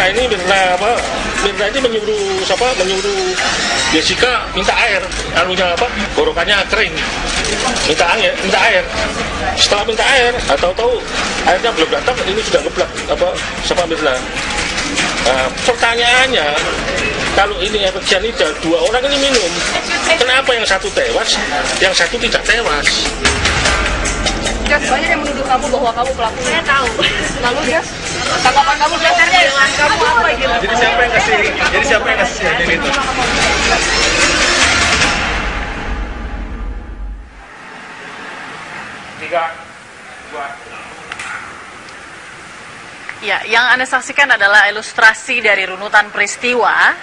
Mirna ini menyuruh Jessica minta air, gorokannya kering, minta air. Setelah minta air, tahu airnya belum datang, ini sudah ngeblak sama Mirna. Pertanyaannya, kalau ini efek cyanida, 2 orang ini minum, kenapa yang satu tewas, yang satu tidak tewas? Banyak yang menuduh kamu bahwa kamu pelaku. Saya tahu. Lalu dia, tanggapan kamu biasanya dengan kamu apa gitu? Jadi siapa yang kasih cyanida itu? Ya, yang Anda saksikan adalah ilustrasi dari runutan peristiwa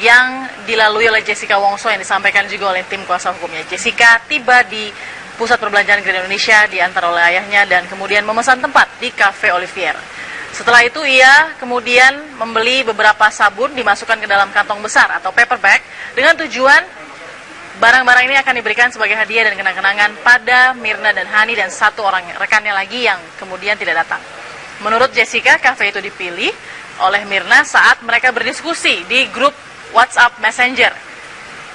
yang dilalui oleh Jessica Wongso yang disampaikan juga oleh tim kuasa hukumnya. Jessica tiba di Pusat Perbelanjaan Grand Indonesia diantar oleh ayahnya dan kemudian memesan tempat di Cafe Olivier. Setelah itu ia kemudian membeli beberapa sabun dimasukkan ke dalam kantong besar atau paper bag dengan tujuan barang-barang ini akan diberikan sebagai hadiah dan kenang-kenangan pada Mirna dan Hani dan 1 orang rekannya lagi yang kemudian tidak datang. Menurut Jessica, kafe itu dipilih oleh Mirna saat mereka berdiskusi di grup WhatsApp Messenger.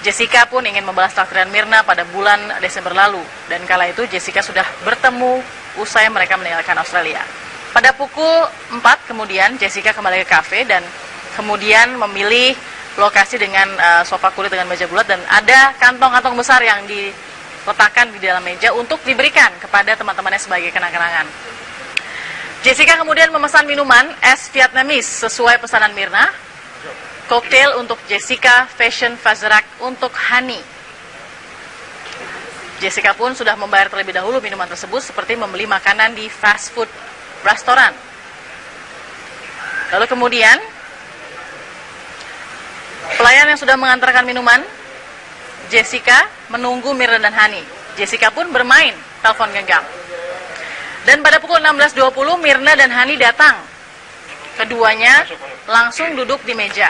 Jessica pun ingin membalas takdiran Mirna pada bulan Desember lalu. Dan kala itu Jessica sudah bertemu usai mereka meninggalkan Australia. Pada pukul 4 kemudian Jessica kembali ke kafe dan kemudian memilih lokasi dengan sofa kulit dengan meja bulat. Dan ada kantong-kantong besar yang diletakkan di dalam meja untuk diberikan kepada teman-temannya sebagai kenang-kenangan. Jessica kemudian memesan minuman es Vietnamese sesuai pesanan Mirna, koktail untuk Jessica, fashion Fazerak untuk Hani. Jessica pun sudah membayar terlebih dahulu minuman tersebut seperti membeli makanan di fast food restoran. Lalu kemudian pelayan yang sudah mengantarkan minuman, Jessica menunggu Mirna dan Hani. Jessica pun bermain telepon genggam. Dan pada pukul 16.20 Mirna dan Hani datang. Keduanya langsung duduk di meja.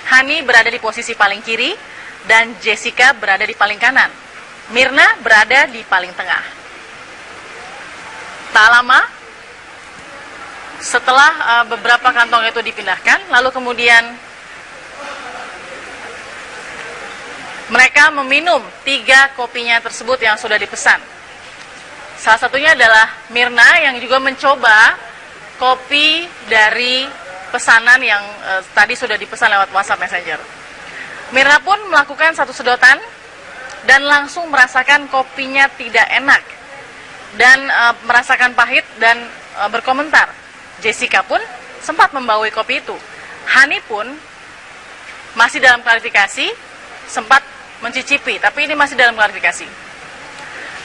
Hani berada di posisi paling kiri dan Jessica berada di paling kanan. Mirna berada di paling tengah. Tak lama setelah beberapa kantong itu dipindahkan, lalu kemudian mereka meminum 3 kopinya tersebut yang sudah dipesan. Salah satunya adalah Mirna yang juga mencoba kopi dari pesanan yang tadi sudah dipesan lewat WhatsApp Messenger. Mirna pun melakukan 1 sedotan dan langsung merasakan kopinya tidak enak dan merasakan pahit dan berkomentar. Jessica pun sempat membawai kopi itu. Hani pun masih dalam klarifikasi, sempat mencicipi, tapi ini masih dalam klarifikasi.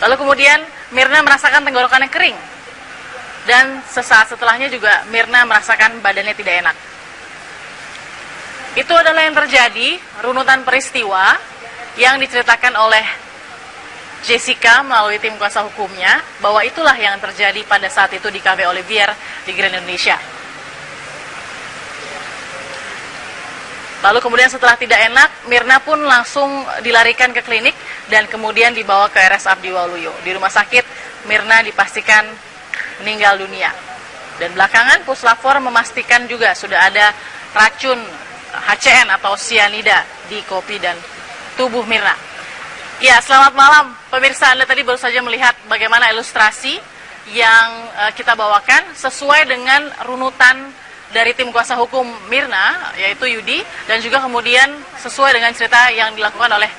Lalu kemudian Mirna merasakan tenggorokannya kering. Dan sesaat setelahnya juga Mirna merasakan badannya tidak enak. Itu adalah yang terjadi, runutan peristiwa yang diceritakan oleh Jessica melalui tim kuasa hukumnya, bahwa itulah yang terjadi pada saat itu di Cafe Olivier di Grand Indonesia. Lalu kemudian setelah tidak enak, Mirna pun langsung dilarikan ke klinik dan kemudian dibawa ke RS Abdi Waluyo. Di rumah sakit, Mirna dipastikan meninggal dunia. Dan belakangan Puslapor memastikan juga sudah ada racun HCN atau cyanida di kopi dan tubuh Mirna. Ya, selamat malam pemirsa. Anda tadi baru saja melihat bagaimana ilustrasi yang kita bawakan sesuai dengan runutan dari tim kuasa hukum Mirna, yaitu Yudi, dan juga kemudian sesuai dengan cerita yang dilakukan oleh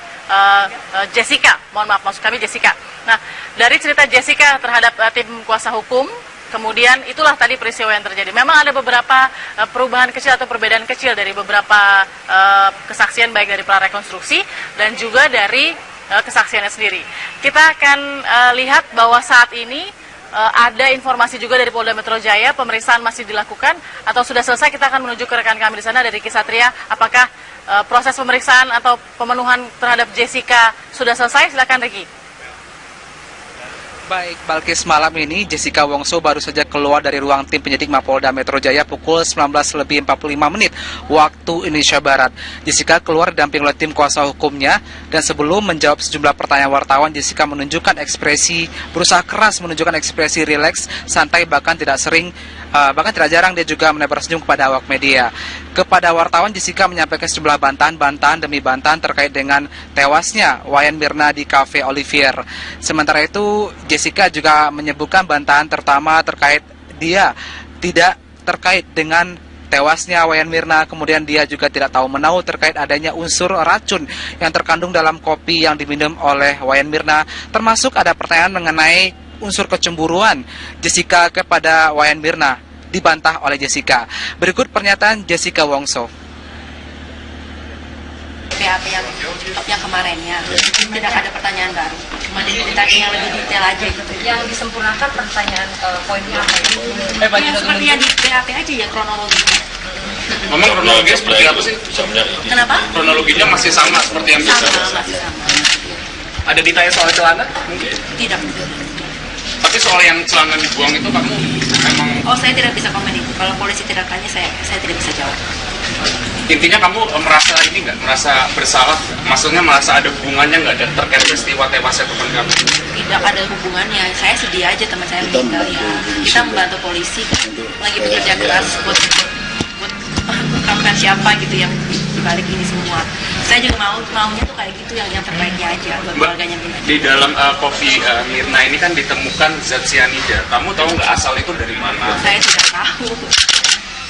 Jessica. Mohon maaf, maksud kami Jessica. Nah, dari cerita Jessica terhadap tim kuasa hukum, kemudian itulah tadi peristiwa yang terjadi. Memang ada beberapa perubahan kecil atau perbedaan kecil dari beberapa kesaksian, baik dari prarekonstruksi dan juga dari kesaksiannya sendiri. Kita akan lihat bahwa saat ini ada informasi juga dari Polda Metro Jaya, pemeriksaan masih dilakukan atau sudah selesai. Kita akan menuju ke rekan kami di sana dari Kisatria. Apakah proses pemeriksaan atau pemenuhan terhadap Jessica sudah selesai? Silakan Ricky. Baik, Balkis, malam ini Jessica Wongso baru saja keluar dari ruang tim penyidik Mapolda Metro Jaya pukul 19.45 waktu Indonesia Barat. Jessica keluar didampingi oleh tim kuasa hukumnya dan sebelum menjawab sejumlah pertanyaan wartawan, Jessica menunjukkan ekspresi, berusaha keras menunjukkan ekspresi rileks, santai, bahkan tidak jarang dia juga menebar senyum kepada awak media. Kepada wartawan, Jessica menyampaikan sejumlah bantahan demi bantahan terkait dengan tewasnya Wayan Mirna di Cafe Olivier. Sementara itu, Jessica juga menyebutkan bantahan pertama terkait dia tidak terkait dengan tewasnya Wayan Mirna, kemudian dia juga tidak tahu menahu terkait adanya unsur racun yang terkandung dalam kopi yang diminum oleh Wayan Mirna, termasuk ada pertanyaan mengenai unsur kecemburuan Jessica kepada Wayan Mirna, dibantah oleh Jessica. Berikut pernyataan Jessica Wongso. BAP yang kemarinnya tidak ada pertanyaan baru, cuma ditanya yang lebih detail aja gitu. Yang disempurnakan pertanyaan poinnya apa itu? Yang seperti yang di BAP aja ya, kronologinya. Memang kronologinya seperti apa sih? Kenapa? Kronologinya masih sama seperti yang biasa. Masih sama. Ada ditanya soal celana? Mungkin. Tidak. Tapi soal yang celana dibuang itu kamu memang... Oh, saya tidak bisa komen itu. Kalau polisi tidak tanya, saya tidak bisa jawab. Intinya kamu merasa ini nggak? Merasa bersalah? Maksudnya merasa ada hubungannya nggak ada terkait peristiwa tewasnya teman kamu? Tidak ada hubungannya. Saya sedih aja teman saya meninggal ya. Kita membantu polisi kan. Lagi bekerja keras buat mengungkapkan siapa gitu yang dibalik ini semua. Saya juga maunya tuh kayak gitu yang terbaiknya aja buat keluarganya Mirna. Di dalam kopi Mirna ini kan ditemukan zat cyanida. Kamu tahu nggak asal itu dari mana? Saya tidak tahu.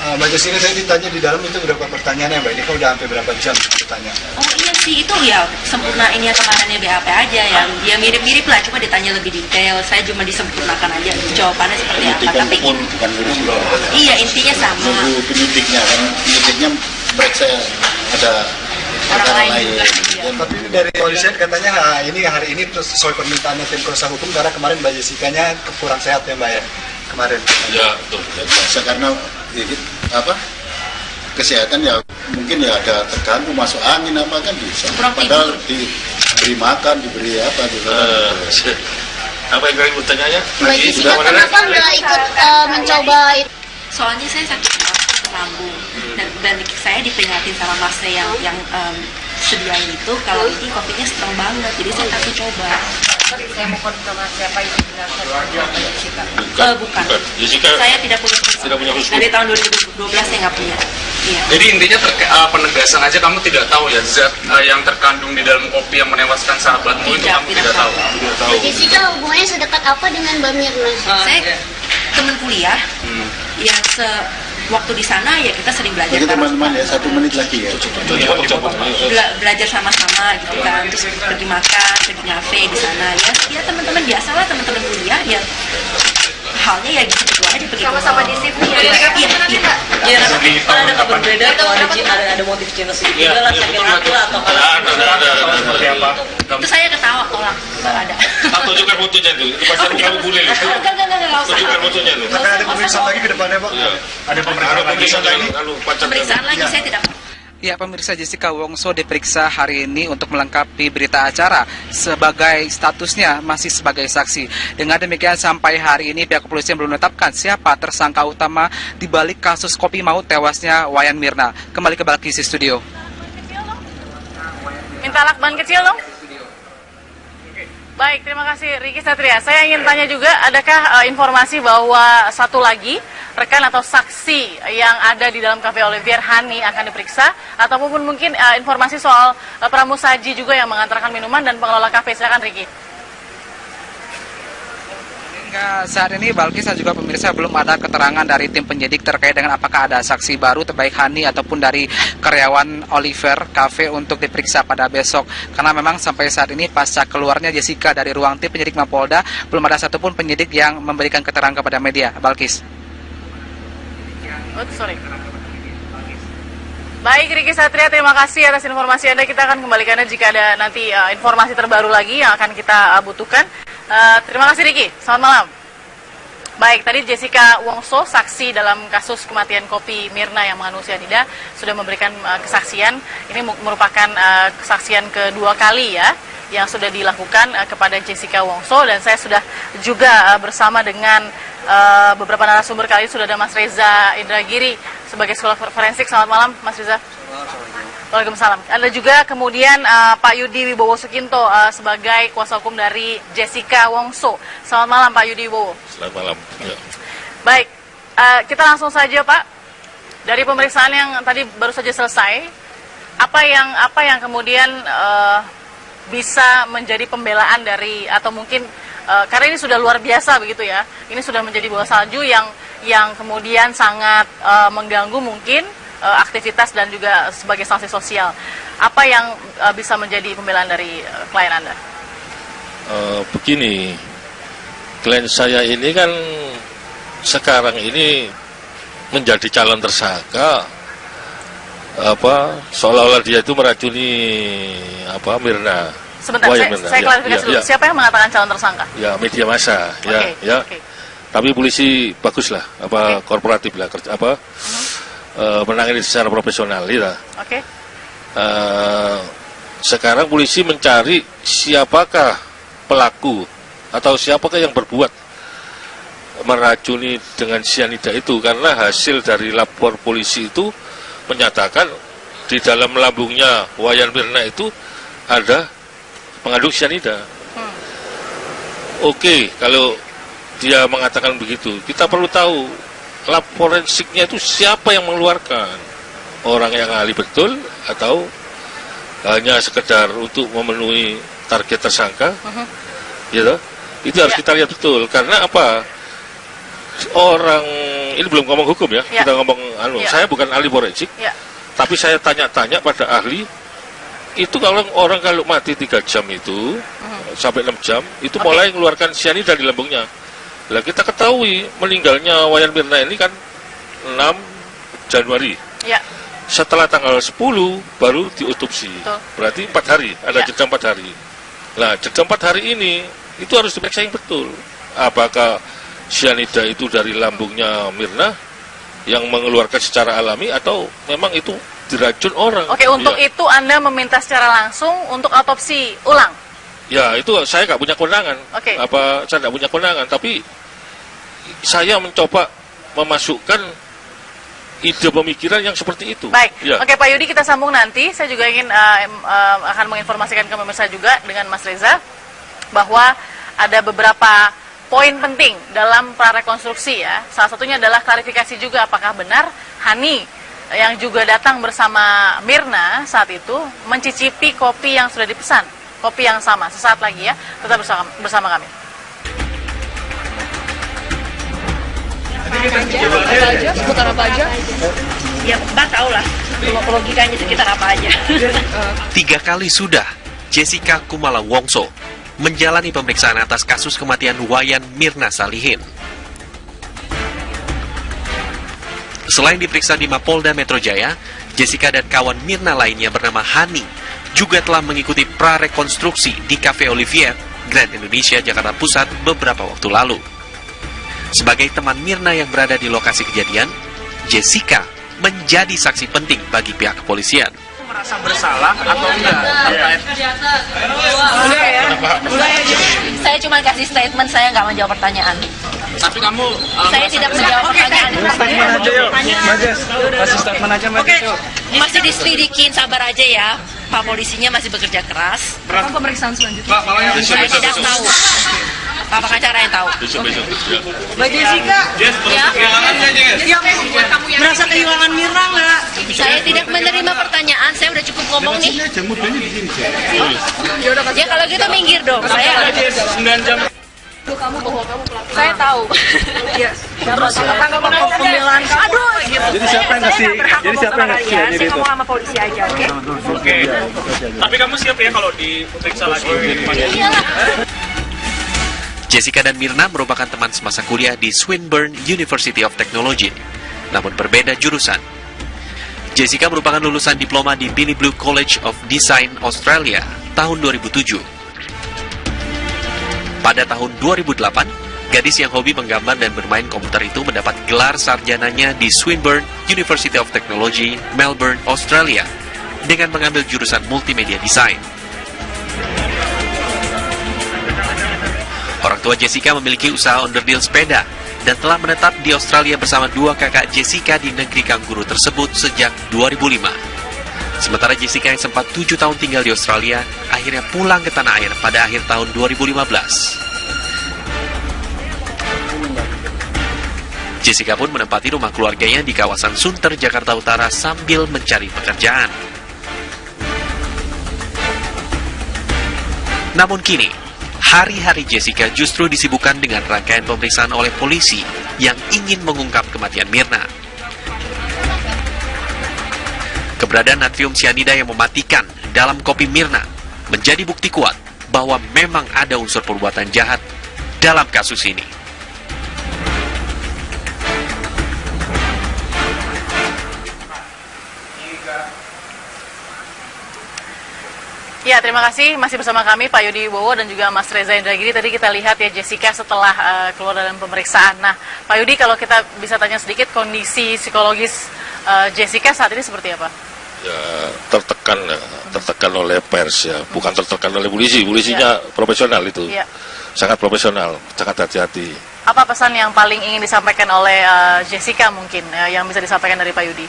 Mbak Jessica, saya ditanya di dalam itu berapa pertanyaannya Mbak? Ini kok udah hampir berapa jam bertanya? Oh iya sih, itu ya sempurna ini yang kemarinnya BAP aja yang dia mirip-mirip lah, cuma ditanya lebih detail. Saya cuma disempurnakan aja jawabannya seperti apa. Tapi bukan iya, intinya sama. nunggu penyidiknya kan, penyidiknya periksa ada Orang lain juga. Ya, tapi dari polisian katanya hari ini terus sesuai permintaannya tim kuasa hukum karena kemarin Mbak Jessica-nya kurang sehat ya Mbak ya kemarin. Ya, betul. biasa karena kesehatan ya mungkin ya ada terganggu masuk angin apa kan bisa. Padahal diberi makan, diberi apa gitu. Apa yang kalian bertanya ya? Mbak Jessica kenapa nggak ikut mencoba itu? Soalnya saya sakit lambung dan saya diperingatin sama masnya yang sediain itu kalau ini kopinya strong banget, jadi saya takut coba. Saya mau konfirmasi siapa itu benar Jessica? Bukan. Jessica Saya tidak punya khusus. Dari tahun 2012 saya nggak punya. Iya. Jadi intinya penegasan aja, kamu tidak tahu ya zat yang terkandung di dalam kopi yang menewaskan sahabatmu itu kamu tidak tahu. Mbak Jessica hubungannya sedekat apa dengan Mbak Mirna? Saya teman kuliah yang waktu di sana ya kita sering belajar. Jadi teman-teman ya 1 menit lagi ya. Belajar sama-sama gitu kan, terus pergi makan, pergi ngafe di sana ya teman-teman biasa lah, teman-teman kuliah ya halnya ya gitu aja, pergi sama-sama di situ ya. Iya. Ada kabar beredar kalau ada motif jenis itu juga lah, sakit hati lah atau Ada. Itu saya ketawa tolak, nggak ada. Atau juga fotonya tuh, itu pasti kamu boleh loh. Enggak usah. Tunjukkan fotonya loh. Akan ada pemeriksaan lagi ke depannya Pak? Ada pemeriksaan lagi? Pemeriksaan lagi saya tidak. Ya, pemirsa, Jessica Wongso diperiksa hari ini untuk melengkapi berita acara sebagai statusnya masih sebagai saksi. Dengan demikian sampai hari ini pihak kepolisian belum menetapkan siapa tersangka utama di balik kasus kopi maut tewasnya Wayan Mirna. Kembali ke Balkis Studio. Minta lakban kecil dong. Baik, terima kasih Riki Satria. Saya ingin tanya juga, adakah informasi bahwa satu lagi rekan atau saksi yang ada di dalam Cafe Olivier, Hani, akan diperiksa? Ataupun mungkin informasi soal pramusaji juga yang mengantarkan minuman dan pengelola kafe. Silakan Riki. Hingga saat ini Balkis dan juga pemirsa belum ada keterangan dari tim penyidik terkait dengan apakah ada saksi baru terbaik Hani ataupun dari karyawan Olivier Cafe untuk diperiksa pada besok. Karena memang sampai saat ini pasca keluarnya Jessica dari ruang tim penyidik Mapolda belum ada satupun penyidik yang memberikan keterangan kepada media. Balkis. Baik, Riki Satria, terima kasih atas informasi Anda. Kita akan kembalikan Anda jika ada nanti informasi terbaru lagi yang akan kita butuhkan. Terima kasih Riki, selamat malam. Baik, tadi Jessica Wongso, saksi dalam kasus kematian kopi Mirna yang mengandung cyanida, sudah memberikan kesaksian. Ini merupakan kesaksian kedua kali ya yang sudah dilakukan kepada Jessica Wongso, dan saya sudah juga bersama dengan beberapa narasumber. Kali ini sudah ada Mas Reza Indragiri sebagai psikolog forensik. Selamat malam Mas Reza. Waalaikumsalam. Ada juga kemudian Pak Yudi Wibowo Sukinto sebagai kuasa hukum dari Jessica Wongso. Selamat malam Pak Yudi Wibowo. Selamat malam. Ya. Baik, kita langsung saja Pak. Dari pemeriksaan yang tadi baru saja selesai, apa yang kemudian bisa menjadi pembelaan dari, atau mungkin karena ini sudah luar biasa begitu ya, ini sudah menjadi bola salju yang kemudian sangat mengganggu mungkin aktivitas dan juga sebagai sanksi sosial. Apa yang bisa menjadi pembelaan dari klien Anda? Begini, klien saya ini kan sekarang ini menjadi calon tersangka, seolah-olah dia itu meracuni Mirna. Sebentar, saya klarifikasi dulu. Siapa yang mengatakan calon tersangka? Ya, media massa. Okay. Tapi polisi baguslah, korporatif lah, menangani secara profesional, ya. Oke. Sekarang polisi mencari siapakah pelaku atau siapakah yang berbuat meracuni dengan sianida itu, karena hasil dari lapor polisi itu menyatakan di dalam lambungnya Wayan Mirna itu ada mengandung sianida. Oke, kalau dia mengatakan begitu, kita perlu tahu lab forensiknya itu siapa yang mengeluarkan, orang yang ahli betul atau hanya sekedar untuk memenuhi target tersangka, gitu. Itu harus kita lihat betul, karena apa? Orang ini belum ngomong hukum ya, kita ngomong saya bukan ahli forensik, tapi saya tanya-tanya pada ahli. Itu kalau mati 3 jam itu sampai 6 jam itu mulai mengeluarkan sianida di lambungnya. Lah kita ketahui meninggalnya Wayan Mirna ini kan 6 Januari. Setelah tanggal 10 baru diotopsi. Berarti 4 hari, ada jeda 4 hari. Nah, jeda 4 hari ini itu harus diperiksa yang betul. Apakah sianida itu dari lambungnya Mirna yang mengeluarkan secara alami atau memang itu diracun orang. Oke, untuk itu Anda meminta secara langsung untuk autopsi ulang? Ya, itu saya nggak punya kewenangan. Saya nggak punya kewenangan, tapi saya mencoba memasukkan ide pemikiran yang seperti itu. Baik, Oke Pak Yudi, kita sambung nanti. Saya juga ingin akan menginformasikan ke pemirsa juga dengan Mas Reza bahwa ada beberapa poin penting dalam prarekonstruksi ya. Salah satunya adalah klarifikasi juga apakah benar Hani yang juga datang bersama Mirna saat itu mencicipi kopi yang sudah dipesan, kopi yang sama. Sesaat lagi ya, tetap bersama kami. Seputar apa aja? Ya Mbak tahu lah, logikanya sekitar apa aja. 3 kali sudah Jessica Kumala Wongso menjalani pemeriksaan atas kasus kematian Wayan Mirna Salihin. Selain diperiksa di Mapolda Metro Jaya, Jessica dan kawan Mirna lainnya bernama Hani juga telah mengikuti prarekonstruksi di Cafe Olivier, Grand Indonesia, Jakarta Pusat beberapa waktu lalu. Sebagai teman Mirna yang berada di lokasi kejadian, Jessica menjadi saksi penting bagi pihak kepolisian. Merasa bersalah atau enggak? Saya cuma kasih statement, saya nggak menjawab pertanyaan. Tapi kamu saya tidak menjawab pertanyaan. Statement aja yuk, kasih statement aja yuk. Masih diselidikin, sabar aja ya. Pak polisinya masih bekerja keras. Kapan pemeriksaan selanjutnya? Saya tidak tahu. Pak pengacara yang tahu. Mbak Jessica, merasa kehilangan Mirna nggak? Saya tidak menerima pertanyaan, saya udah cukup ngomong nih. Ya kalau gitu minggir dong. Saya 9 jam. Saya tahu. Pembelaan kamu. Aduh, Jadi siapa yang ngasih? Jadi siapa yang ngasih saya ngomong sama polisi aja, oke? Oke. Tapi kamu siap ya kalau diperiksa lagi? Jessica dan Mirna merupakan teman semasa kuliah di Swinburne University of Technology, namun berbeda jurusan. Jessica merupakan lulusan diploma di Billy Blue College of Design Australia tahun 2007. Pada tahun 2008, gadis yang hobi menggambar dan bermain komputer itu mendapat gelar sarjananya di Swinburne University of Technology, Melbourne, Australia, dengan mengambil jurusan multimedia design. Orang tua Jessica memiliki usaha onderdil sepeda dan telah menetap di Australia bersama dua kakak Jessica di negeri kanguru tersebut sejak 2005. Sementara Jessica yang sempat 7 tahun tinggal di Australia, akhirnya pulang ke tanah air pada akhir tahun 2015. Jessica pun menempati rumah keluarganya di kawasan Sunter, Jakarta Utara sambil mencari pekerjaan. Namun kini, hari-hari Jessica justru disibukkan dengan rangkaian pemeriksaan oleh polisi yang ingin mengungkap kematian Mirna. Keberadaan natrium sianida yang mematikan dalam kopi Mirna menjadi bukti kuat bahwa memang ada unsur perbuatan jahat dalam kasus ini. Ya, terima kasih. Masih bersama kami Pak Yudi Wibowo dan juga Mas Reza Indragiri. Tadi kita lihat ya Jessica setelah keluar dalam pemeriksaan. Nah, Pak Yudi, kalau kita bisa tanya sedikit kondisi psikologis Jessica saat ini seperti apa? Ya, tertekan oleh pers ya, bukan tertekan oleh polisi. Polisinya profesional itu, sangat profesional, sangat hati-hati. Apa pesan yang paling ingin disampaikan oleh Jessica mungkin yang bisa disampaikan dari Pak Yudi?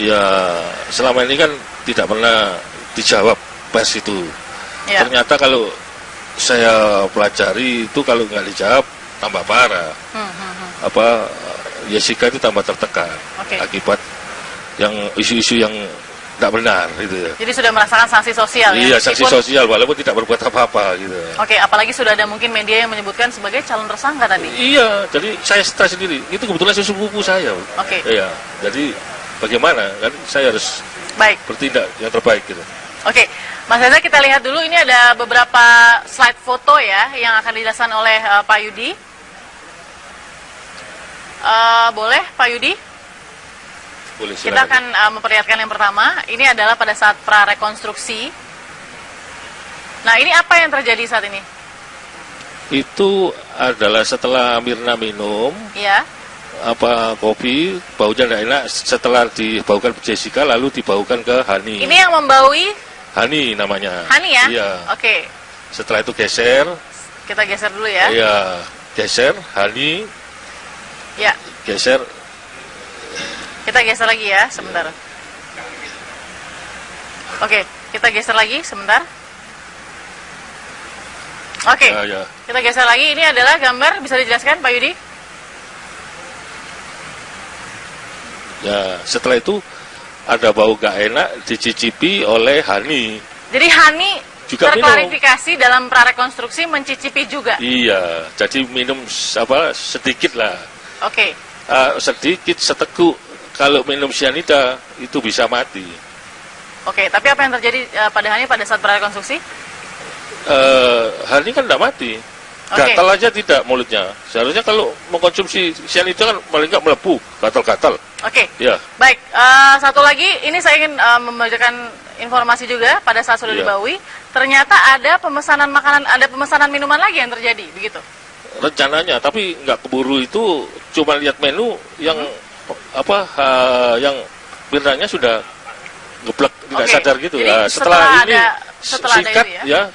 Ya, selama ini kan tidak pernah dijawab pers itu. Ternyata kalau saya pelajari itu kalau nggak dijawab tambah parah. Jessica itu tambah tertekan akibat yang isu-isu yang tidak benar gitu ya. Jadi sudah merasakan sanksi sosial ya? Iya, sanksi sosial walaupun tidak berbuat apa-apa gitu. Apalagi sudah ada mungkin media yang menyebutkan sebagai calon tersangka tadi. Iya, jadi saya stres sendiri. Itu kebetulan sepupu saya. Iya, jadi bagaimana kan saya harus bertindak yang terbaik gitu. Mas Reza, kita lihat dulu ini ada beberapa slide foto ya yang akan dijelaskan oleh Pak Yudi. Boleh Pak Yudi? Boleh, kita akan memperlihatkan yang pertama. Ini adalah pada saat prarekonstruksi. Nah, ini apa yang terjadi saat ini? Itu adalah setelah Mirna minum kopi, baunya tidak enak. Setelah dibaukan Jessica, lalu dibaukan ke Hani. Ini yang membaui? Hani namanya. Hani ya? Iya. Oke. Setelah itu geser. Kita geser dulu ya. Iya, geser, Hani. Ya. Geser. Kita geser lagi ya, sebentar. Oke, kita geser lagi sebentar. Oke, kita geser lagi. Ini adalah gambar, bisa dijelaskan Pak Yudi? Ya, setelah itu ada bau gak enak dicicipi oleh Hani. Jadi Hani juga terklarifikasi minum. Dalam prarekonstruksi mencicipi juga? Iya, jadi minum sedikit lah. Sedikit, seteguk. Kalau minum sianida itu bisa mati. Tapi apa yang terjadi pada Hani pada saat prarekonstruksi? Hani kan tidak mati. Gatal aja tidak mulutnya. Seharusnya kalau mengkonsumsi sianida kan paling nggak melepuh, gatal-gatal. Ya. Baik, satu lagi, ini saya ingin membacakan informasi juga pada saat sudah dibaui. Ternyata ada pemesanan makanan, ada pemesanan minuman lagi yang terjadi, begitu? Rencananya, tapi nggak keburu itu. Cuma lihat menu yang yang Mirnanya sudah geblek, tidak sadar gitu. Jadi, setelah ini sikat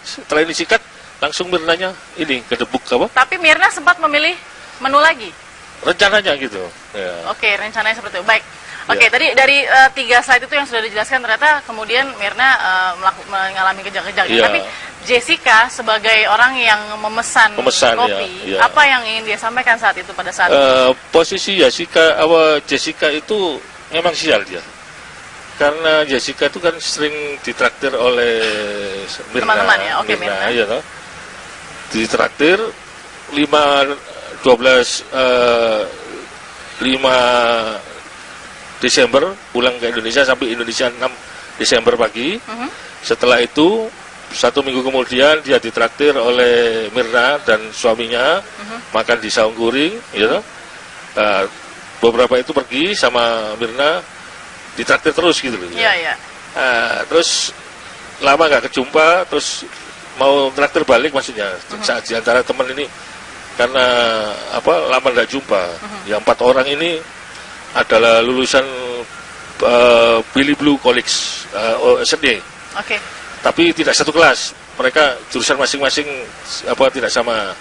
setelah ini sikat langsung Mirnanya ini kedebuk apa? Tapi Mirna sempat memilih menu lagi. Rencananya gitu. Rencananya seperti itu. Baik. Tadi dari 3 slide itu yang sudah dijelaskan ternyata kemudian Mirna mengalami kejang-kejang. Tapi Jessica sebagai orang yang memesan kopi, apa yang ingin dia sampaikan saat itu pada saat posisi Jessica itu memang sial dia. Karena Jessica itu kan sering ditraktir oleh Mirna. Teman-teman ya, Mirna. Iya, ditraktir 5 Desember pulang ke Indonesia sampai Indonesia 6 Desember pagi. Setelah itu 1 minggu kemudian dia ditraktir oleh Mirna dan suaminya makan di Saung Guring, beberapa itu pergi sama Mirna ditraktir terus gitu loh. Terus lama nggak kejumpa, terus mau traktir balik maksudnya saat di antara teman ini karena lama nggak jumpa. Yang 4 orang ini adalah lulusan Billy Blue College SD. Tapi tidak satu kelas. Mereka jurusan masing-masing tidak sama.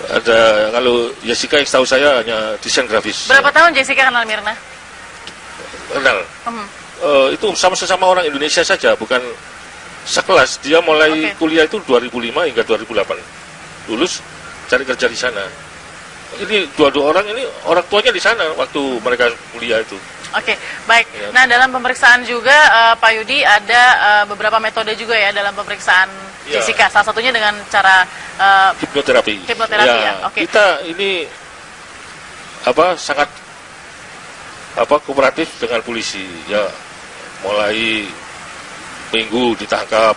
Ada, kalau Jessica yang tahu saya hanya desain grafis. Berapa tahun Jessica kenal Mirna? Kenal. Itu sama-sama orang Indonesia saja, bukan sekelas. Dia mulai kuliah itu 2005 hingga 2008. Lulus, cari kerja di sana. Ini dua-dua orang ini orang tuanya di sana waktu mereka kuliah itu. Oke, baik. Ya. Nah, dalam pemeriksaan juga Pak Yudi ada beberapa metode juga ya dalam pemeriksaan Jessica. Salah satunya dengan cara hipnoterapi. Hipnoterapi ya. Oke. Kita ini sangat kooperatif dengan polisi. Ya, mulai Minggu ditangkap,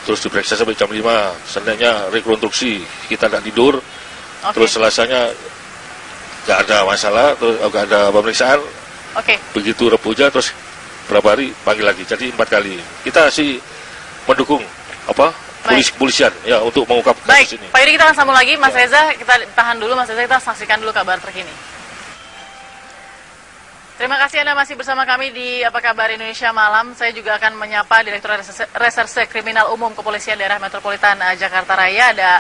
terus diperiksa sampai jam 5. Seninnya rekonstruksi, kita tidak tidur. Terus Selasanya nggak ada masalah, terus nggak ada pemeriksaan. Begitu Rebunya terus berapa hari panggil lagi, jadi 4 kali. Kita sih mendukung polisian ya untuk mengungkap kasus ini. Pak Yudi, kita akan sambung lagi. Mas Reza, kita tahan dulu. Mas Reza, kita saksikan dulu kabar terkini. Terima kasih Anda masih bersama kami di Apa Kabar Indonesia Malam. Saya juga akan menyapa Direktur Reserse Kriminal Umum Kepolisian Daerah Metropolitan Jakarta Raya. Ada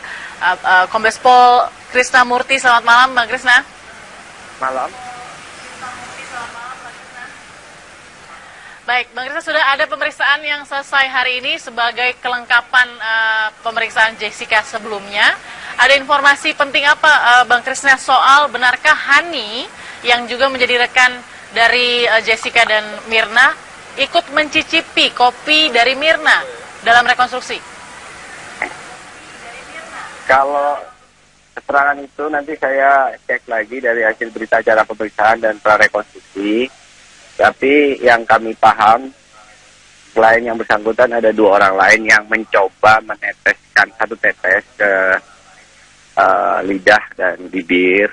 Kombes Pol Krisna Murty. Selamat malam, Bang Krisna. Malam. Baik, Bang Krisna, sudah ada pemeriksaan yang selesai hari ini sebagai kelengkapan pemeriksaan Jessica sebelumnya. Ada informasi penting apa, Bang Krisna, soal benarkah Hani yang juga menjadi rekan dari Jessica dan Mirna ikut mencicipi kopi dari Mirna dalam rekonstruksi? Kalau keterangan itu nanti saya cek lagi dari hasil berita acara pemeriksaan dan prarekonstruksi. Tapi yang kami paham, selain yang bersangkutan ada 2 orang lain yang mencoba meneteskan 1 tetes ke lidah dan bibir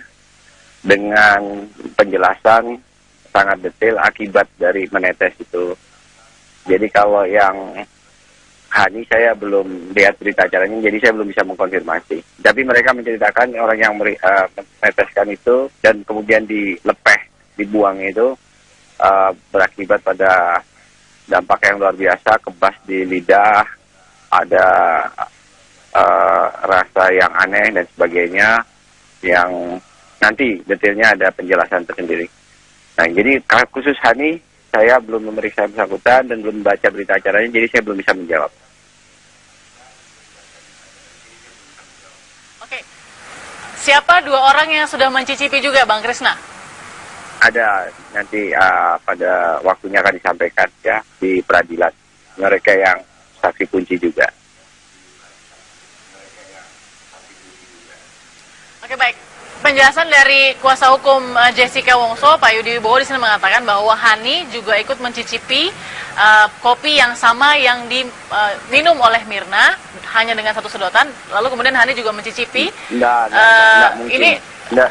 dengan penjelasan sangat detail akibat dari menetes itu. Jadi kalau yang Hani saya belum lihat berita acaranya, jadi saya belum bisa mengkonfirmasi. Tapi mereka menceritakan orang yang meneteskan itu dan kemudian dilepeh, dibuang itu berakibat pada dampak yang luar biasa, kebas di lidah, ada rasa yang aneh dan sebagainya, yang nanti detailnya ada penjelasan tersendiri. Nah, jadi khusus Hani, saya belum memeriksa bersangkutan dan belum baca berita acaranya, jadi saya belum bisa menjawab. Oke. Siapa 2 orang yang sudah mencicipi juga, Bang Krisna? Ada, nanti pada waktunya akan disampaikan ya di peradilan. Mereka yang saksi kunci juga. Oke, baik. Penjelasan dari kuasa hukum Jessica Wongso, Pak Yudi Wibowo di sini mengatakan bahwa Hani juga ikut mencicipi kopi yang sama yang diminum oleh Mirna hanya dengan 1 sedotan. Lalu kemudian Hani juga mencicipi. Enggak mungkin. Ini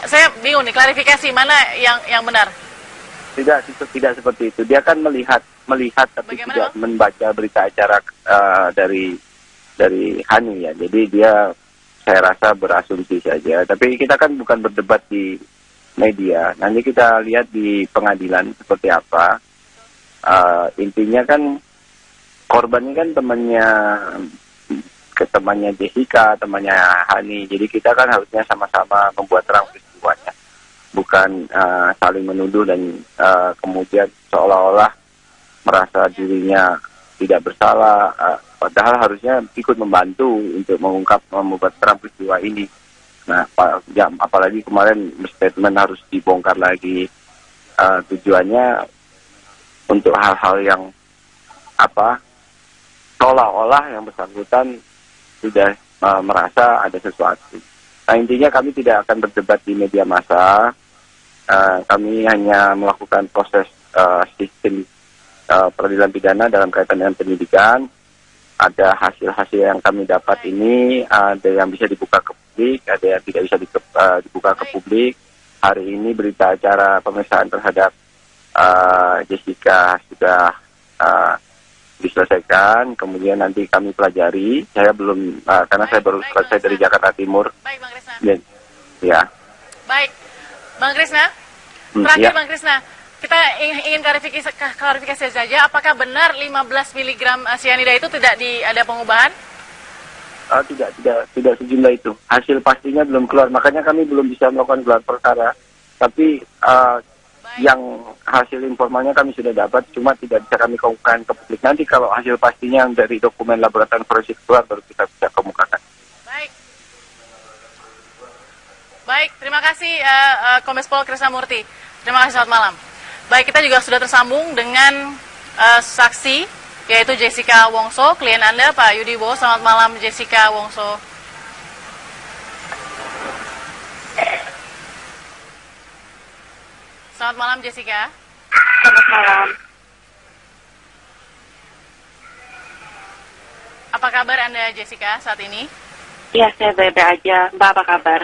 saya bingung nih, klarifikasi mana yang benar? Tidak seperti itu. Dia kan melihat tapi tidak membaca berita acara dari Hani ya. Jadi dia, saya rasa berasumsi saja. Tapi kita kan bukan berdebat di media. Nanti kita lihat di pengadilan seperti apa. Intinya kan korban ini kan temannya Jessica, temannya Hani. Jadi kita kan harusnya sama-sama membuat terang peristiwanya. Bukan saling menuduh dan kemudian seolah-olah merasa dirinya tidak bersalah, padahal harusnya ikut membantu untuk membuat terang peristiwa ini. Nah, apalagi kemarin statement harus dibongkar lagi. Tujuannya untuk hal-hal yang seolah-olah yang bersangkutan sudah merasa ada sesuatu. Nah, intinya kami tidak akan berdebat di media massa. Kami hanya melakukan proses sistem peradilan pidana dalam kaitan dengan penyidikan. Ada hasil-hasil yang kami dapat ini, ada yang bisa dibuka ke publik, ada yang tidak bisa dibuka ke publik. Hari ini berita acara pemeriksaan terhadap Jessica sudah diselesaikan, kemudian nanti kami pelajari. Saya belum, karena saya baru selesai dari Jakarta Timur. Baik, Bang Krisna. Ya. Baik, Bang Krisna. Terakhir, ya. Bang Krisna. Kita ingin klarifikasi saja, apakah benar 15 mg cyanida itu tidak ada pengubahan? tidak sejumlah itu. Hasil pastinya belum keluar, makanya kami belum bisa melakukan gelar perkara. Tapi yang hasil informalnya kami sudah dapat, cuma tidak bisa kami kemukakan ke publik. Nanti kalau hasil pastinya dari dokumen laboratorium forensik keluar, baru kita bisa kemukakan. Baik, terima kasih Kombes Pol Krisnamurti. Terima kasih, selamat malam. Baik, kita juga sudah tersambung dengan saksi, yaitu Jessica Wongso, klien Anda, Pak Yudi Bowo. Selamat malam, Jessica Wongso. Selamat malam, Jessica. Selamat malam. Apa kabar Anda, Jessica, saat ini? Iya, saya baik-baik aja. Mbak, apa kabar?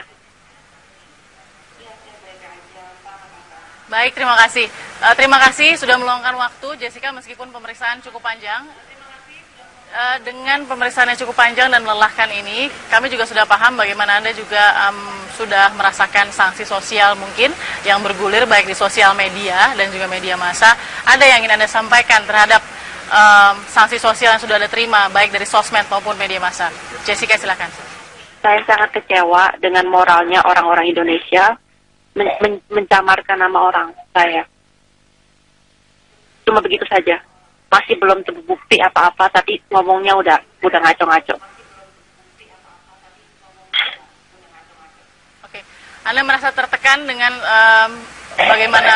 Baik, terima kasih. Terima kasih sudah meluangkan waktu, Jessica, meskipun pemeriksaan cukup panjang. Dengan pemeriksaan yang cukup panjang dan melelahkan ini, kami juga sudah paham bagaimana Anda juga sudah merasakan sanksi sosial mungkin yang bergulir baik di sosial media dan juga media massa. Ada yang ingin Anda sampaikan terhadap sanksi sosial yang sudah Anda terima, baik dari sosmed maupun media massa? Jessica, silakan. Saya sangat kecewa dengan moralnya orang-orang Indonesia mencamarkan nama orang saya. Cuma begitu saja. Masih belum terbukti apa-apa, tapi ngomongnya udah ngaco-ngaco. Oke, Anda merasa tertekan dengan bagaimana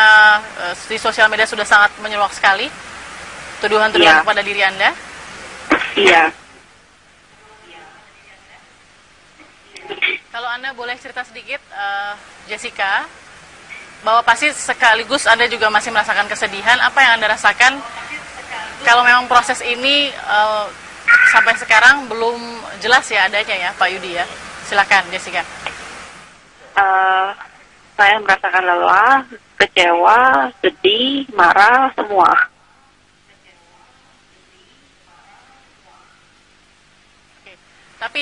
di sosial media sudah sangat menyeruak sekali tuduhan-tuduhan kepada diri Anda? Iya. Kalau Anda boleh cerita sedikit, Jessica, bahwa pasti sekaligus Anda juga masih merasakan kesedihan. Apa yang Anda rasakan kalau memang proses ini sampai sekarang belum jelas ya adanya ya, Pak Yudi ya? Silakan, Jessica. Saya merasakan lelah, kecewa, sedih, marah, semua. Oke. Tapi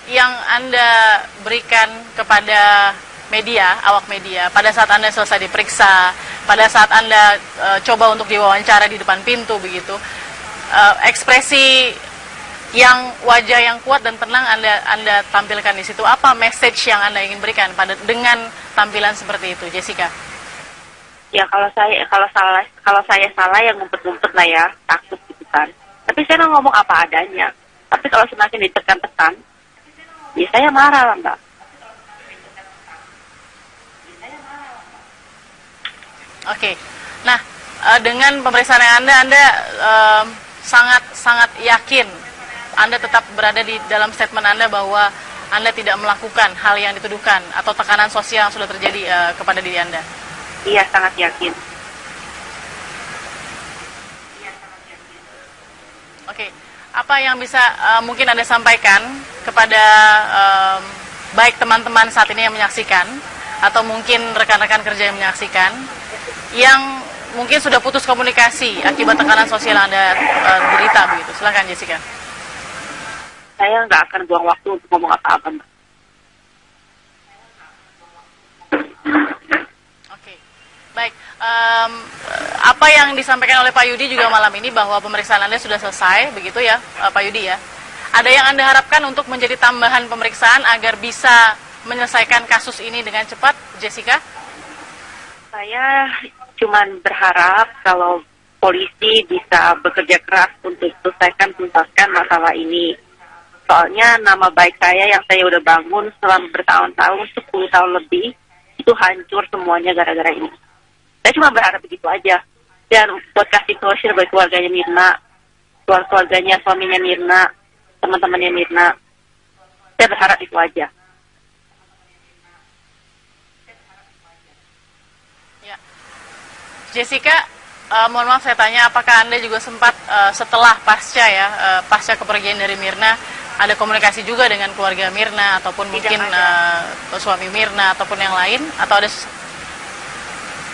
yang Anda berikan kepada media, awak media, pada saat Anda selesai diperiksa, pada saat Anda coba untuk diwawancara di depan pintu begitu, ekspresi yang wajah yang kuat dan tenang Anda tampilkan di situ, apa message yang Anda ingin berikan dengan tampilan seperti itu, Jessica? Ya kalau saya salah ya ngumpet-ngumpet lah ya, takut gitu kan. Tapi saya ngomong apa adanya. Tapi kalau semakin ditekan-tekan, ya saya marah lah, Mbak. Oke. Nah, dengan pemeriksaan yang Anda sangat yakin Anda tetap berada di dalam statement Anda bahwa Anda tidak melakukan hal yang dituduhkan atau tekanan sosial yang sudah terjadi kepada diri Anda? Iya, sangat yakin. Oke. Apa yang bisa mungkin Anda sampaikan kepada baik teman-teman saat ini yang menyaksikan atau mungkin rekan-rekan kerja yang menyaksikan yang mungkin sudah putus komunikasi akibat tekanan sosial yang Anda derita begitu? Silakan, Jessica. Saya nggak akan buang waktu untuk ngomong apa-apa, Mbak. Oke, baik. Apa yang disampaikan oleh Pak Yudi juga malam ini bahwa pemeriksaan Anda sudah selesai, begitu ya, Pak Yudi ya? Ada yang Anda harapkan untuk menjadi tambahan pemeriksaan agar bisa menyelesaikan kasus ini dengan cepat, Jessica? Saya cuman berharap kalau polisi bisa bekerja keras untuk tuntaskan masalah ini. Soalnya nama baik saya yang saya udah bangun selama bertahun-tahun, 10 tahun lebih, itu hancur semuanya gara-gara ini. Saya cuma berharap begitu aja. Dan buat kasih closure buat keluarganya Mirna, keluarganya suaminya Mirna, teman-temannya Mirna. Saya berharap itu aja. Jessica, mohon maaf saya tanya, apakah Anda juga sempat setelah pasca kepergian dari Mirna, ada komunikasi juga dengan keluarga Mirna ataupun mungkin suami Mirna ataupun yang lain, atau ada?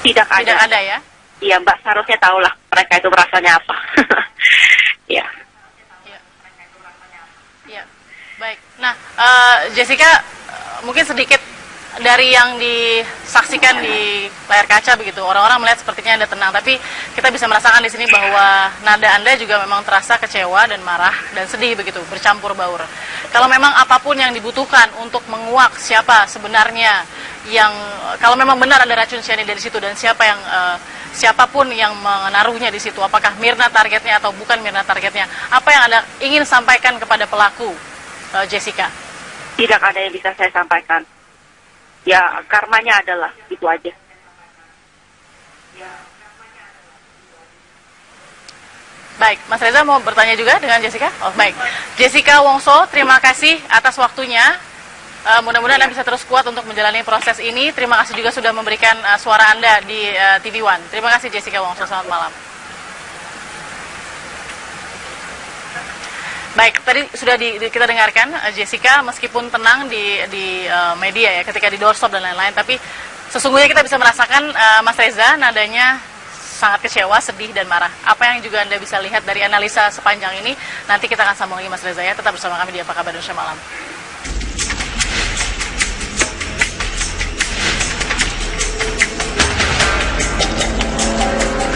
Tidak ada ya? Iya, Mbak, seharusnya tahulah mereka itu rasanya apa. Iya. Iya. Baik. Nah, Jessica, mungkin sedikit dari yang disaksikan di layar kaca begitu, orang-orang melihat sepertinya Anda tenang, tapi kita bisa merasakan di sini bahwa nada Anda juga memang terasa kecewa dan marah dan sedih begitu, bercampur baur. kalau memang apapun yang dibutuhkan untuk menguak siapa sebenarnya yang, kalau memang benar ada racun cyanida di situ dan siapapun yang menaruhnya di situ, apakah Mirna targetnya atau bukan Mirna targetnya, apa yang Anda ingin sampaikan kepada pelaku, Jessica? Tidak ada yang bisa saya sampaikan. Ya, karmanya adalah itu aja. Baik, Mas Reza mau bertanya juga dengan Jessica? Oh, baik. Jessica Wongso, terima kasih atas waktunya. Mudah-mudahan Anda bisa terus kuat untuk menjalani proses ini. Terima kasih juga sudah memberikan suara Anda di TV One. Terima kasih Jessica Wongso, selamat malam. Baik, tadi sudah kita dengarkan Jessica meskipun tenang di media ya ketika di doorstop dan lain-lain, tapi sesungguhnya kita bisa merasakan Mas Reza nadanya sangat kecewa, sedih, dan marah. Apa yang juga Anda bisa lihat dari analisa sepanjang ini, nanti kita akan sambung lagi Mas Reza ya. Tetap bersama kami di Apa Kabar Indonesia Malam.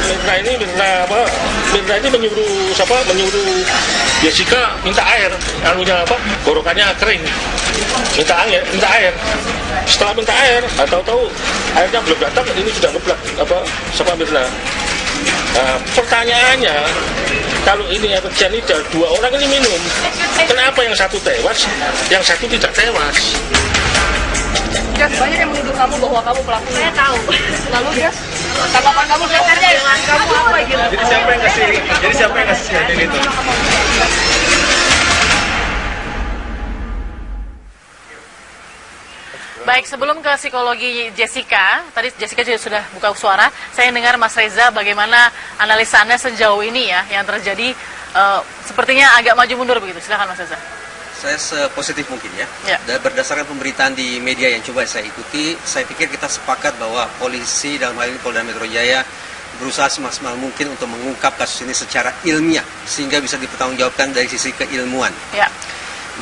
Mirna ini menyuruh Jessica minta air, gorokannya kering, minta air. Setelah minta air, tahu-tahu airnya belum datang, ini sudah ngeblak sama Mirna. Nah, pertanyaannya, kalau ini efek cyanida, 2 orang ini minum, kenapa yang satu tewas, yang satu tidak tewas? Jas, banyak yang menuduh kamu bahwa kamu pelakunya. Saya tahu. Lalu Jas, tanggapan kamu sebenarnya dengan kamu apa gitu? Jadi siapa yang ngasih cyanida itu? Baik, sebelum ke psikologi Jessica, tadi Jessica juga sudah buka suara, saya dengar Mas Reza bagaimana analisa Anda sejauh ini ya, yang terjadi sepertinya agak maju mundur begitu. Silakan Mas Reza. Saya sepositif mungkin ya. Dan berdasarkan pemberitaan di media yang coba saya ikuti, saya pikir kita sepakat bahwa polisi dalam hal ini Polda Metro Jaya berusaha semaksimal mungkin untuk mengungkap kasus ini secara ilmiah sehingga bisa dipertanggungjawabkan dari sisi keilmuan. Ya.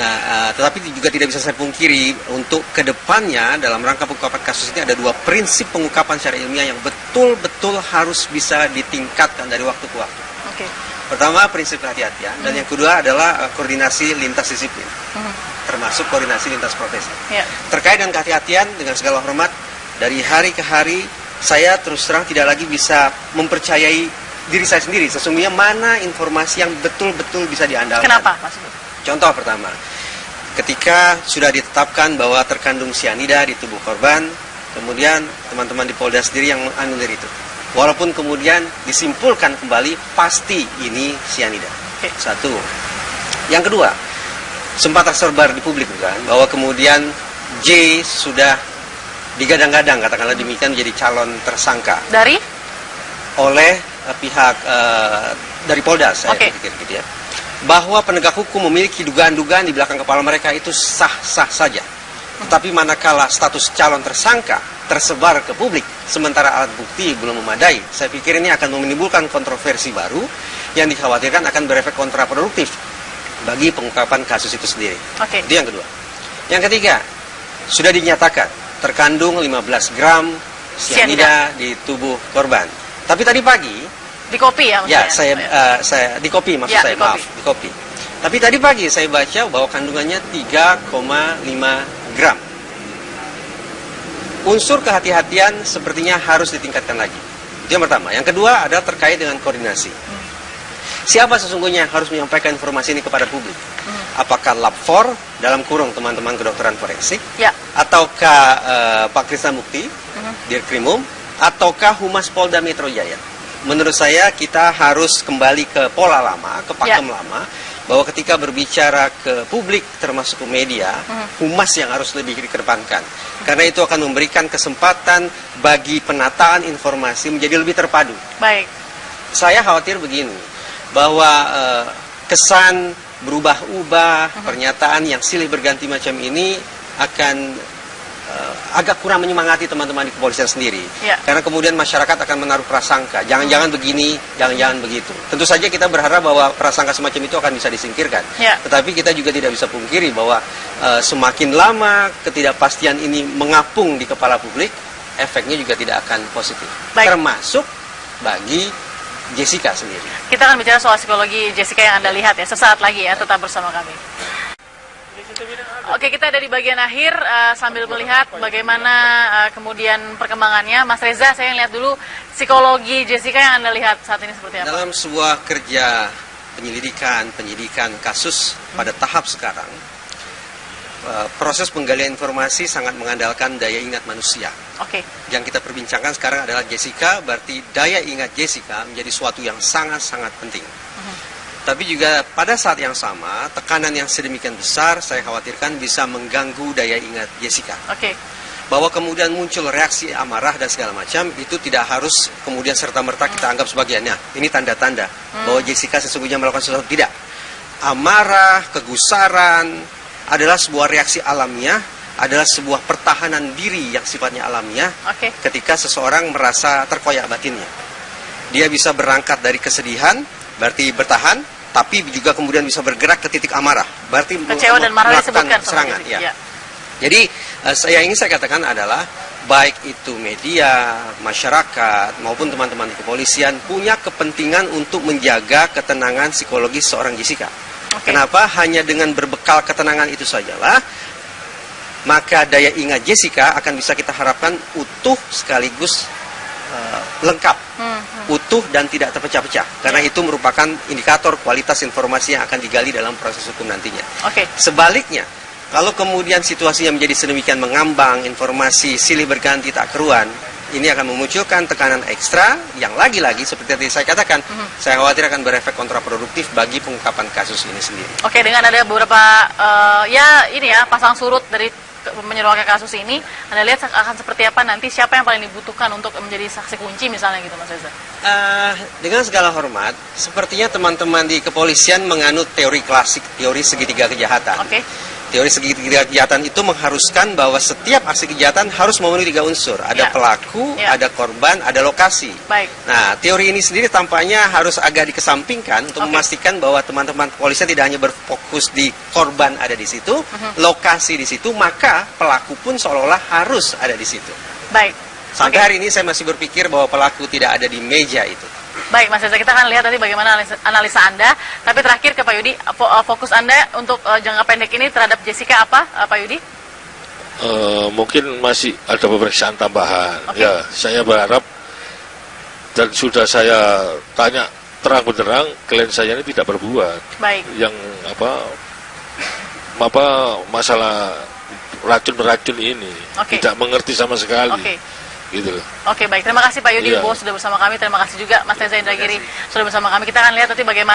Nah, tetapi juga tidak bisa saya pungkiri untuk kedepannya dalam rangka pengungkapan kasus ini ada 2 prinsip pengungkapan secara ilmiah yang betul-betul harus bisa ditingkatkan dari waktu ke waktu. Okay. Pertama, prinsip kehati-hatian, dan yang kedua adalah koordinasi lintas disiplin, termasuk koordinasi lintas profesi. Terkait dengan kehati-hatian, dengan segala hormat, dari hari ke hari saya terus terang tidak lagi bisa mempercayai diri saya sendiri. Sesungguhnya mana informasi yang betul-betul bisa diandalkan. Kenapa maksudnya? Contoh pertama, ketika sudah ditetapkan bahwa terkandung cyanida di tubuh korban, kemudian teman-teman di Polda sendiri yang menganulir itu. Walaupun kemudian disimpulkan kembali pasti ini cyanida. Satu. Yang kedua, sempat tersebar di publik bukan bahwa kemudian J sudah digadang-gadang katakanlah demikian menjadi calon tersangka. Oleh pihak dari Polda saya pikir gitu ya. Bahwa penegak hukum memiliki dugaan-dugaan di belakang kepala mereka itu sah-sah saja. Tetapi manakala status calon tersangka tersebar ke publik, sementara alat bukti belum memadai, saya pikir ini akan menimbulkan kontroversi baru yang dikhawatirkan akan berefek kontraproduktif bagi pengungkapan kasus itu sendiri. Itu yang kedua. Yang ketiga, sudah dinyatakan terkandung 15 gram cyanida di tubuh korban. Tapi tadi pagi di kopi ya maksudnya? Saya di kopi maksud saya, maaf, di kopi. Tapi tadi pagi saya baca bahwa kandungannya 3,5 gram. Unsur kehati-hatian sepertinya harus ditingkatkan lagi. Itu yang pertama. Yang kedua adalah terkait dengan koordinasi. Siapa sesungguhnya yang harus menyampaikan informasi ini kepada publik? Apakah Lab 4 dalam kurung teman-teman kedokteran forensik? Ataukah Pak Krisna Mukti, Dirkrimum? Ataukah Humas Polda Metro Jaya? Menurut saya kita harus kembali ke pola lama, ke pakem lama, bahwa ketika berbicara ke publik termasuk ke media, humas yang harus lebih dikedepankan. Karena itu akan memberikan kesempatan bagi penataan informasi menjadi lebih terpadu. Baik. Saya khawatir begini, bahwa kesan berubah-ubah, pernyataan yang silih berganti macam ini akan agak kurang menyemangati teman-teman di kepolisian sendiri. Karena kemudian masyarakat akan menaruh prasangka, jangan-jangan begini, jangan-jangan begitu. Tentu saja kita berharap bahwa prasangka semacam itu akan bisa disingkirkan. Tetapi kita juga tidak bisa pungkiri bahwa semakin lama ketidakpastian ini mengapung di kepala publik, efeknya juga tidak akan positif. Termasuk bagi Jessica sendiri. Kita akan bicara soal psikologi Jessica yang Anda lihat ya, sesaat lagi ya, tetap bersama kami. Oke, kita ada di bagian akhir sambil melihat bagaimana kemudian perkembangannya. Mas Reza, saya lihat dulu psikologi Jessica yang Anda lihat saat ini seperti apa? Dalam sebuah kerja penyidikan kasus pada tahap sekarang, proses penggalian informasi sangat mengandalkan daya ingat manusia. Oke. Yang kita perbincangkan sekarang adalah Jessica, berarti daya ingat Jessica menjadi suatu yang sangat-sangat penting. Tapi juga pada saat yang sama, tekanan yang sedemikian besar saya khawatirkan bisa mengganggu daya ingat Jessica. Oke. Bahwa kemudian muncul reaksi amarah dan segala macam, itu tidak harus kemudian serta-merta kita anggap sebagiannya. Ini tanda-tanda bahwa Jessica sesungguhnya melakukan sesuatu. Tidak. Amarah, kegusaran adalah sebuah reaksi alamiah, adalah sebuah pertahanan diri yang sifatnya alamiah ketika seseorang merasa terkoyak batinnya. Dia bisa berangkat dari kesedihan, berarti bertahan, tapi juga kemudian bisa bergerak ke titik amarah, berarti kecewa dan marah disebutkan serangan. Ya. Jadi yang ingin saya katakan adalah baik itu media, masyarakat maupun teman-teman di kepolisian punya kepentingan untuk menjaga ketenangan psikologis seorang Jessica. Kenapa? Hanya dengan berbekal ketenangan itu sajalah maka daya ingat Jessica akan bisa kita harapkan utuh sekaligus lengkap, utuh dan tidak terpecah-pecah. Karena itu merupakan indikator kualitas informasi yang akan digali dalam proses hukum nantinya. Sebaliknya, kalau kemudian situasinya menjadi sedemikian mengambang, informasi silih berganti tak keruan, ini akan memunculkan tekanan ekstra yang lagi-lagi seperti yang saya katakan, saya khawatir akan berefek kontraproduktif bagi pengungkapan kasus ini sendiri. Oke, dengan ada beberapa pasang surut dari menyeruakan kasus ini, Anda lihat akan seperti apa nanti, siapa yang paling dibutuhkan untuk menjadi saksi kunci misalnya gitu, Mas Reza? Dengan segala hormat, sepertinya teman-teman di kepolisian menganut teori klasik, teori segitiga kejahatan. Teori segitiga kejahatan itu mengharuskan bahwa setiap aksi kejahatan harus memenuhi 3 unsur. Ada pelaku, ada korban, ada lokasi. Nah, teori ini sendiri tampaknya harus agak dikesampingkan untuk memastikan bahwa teman-teman kepolisian tidak hanya berfokus di korban ada di situ, lokasi di situ, maka pelaku pun seolah-olah harus ada di situ. Sampai hari ini saya masih berpikir bahwa pelaku tidak ada di meja itu. Baik, Mas Reza, kita akan lihat nanti bagaimana analisa Anda. Tapi terakhir ke Pak Yudi, fokus Anda untuk jangka pendek ini terhadap Jessica apa, Pak Yudi? Mungkin masih ada pemeriksaan tambahan. Ya, saya berharap dan sudah saya tanya terang benderang, klien saya ini tidak berbuat. Yang masalah racun ini tidak mengerti sama sekali. Gitu loh. Oke, baik. Terima kasih Pak Yudi Wibowo sudah bersama kami. Terima kasih juga Mas Reza Indragiri sudah bersama kami. Kita akan lihat nanti bagaimana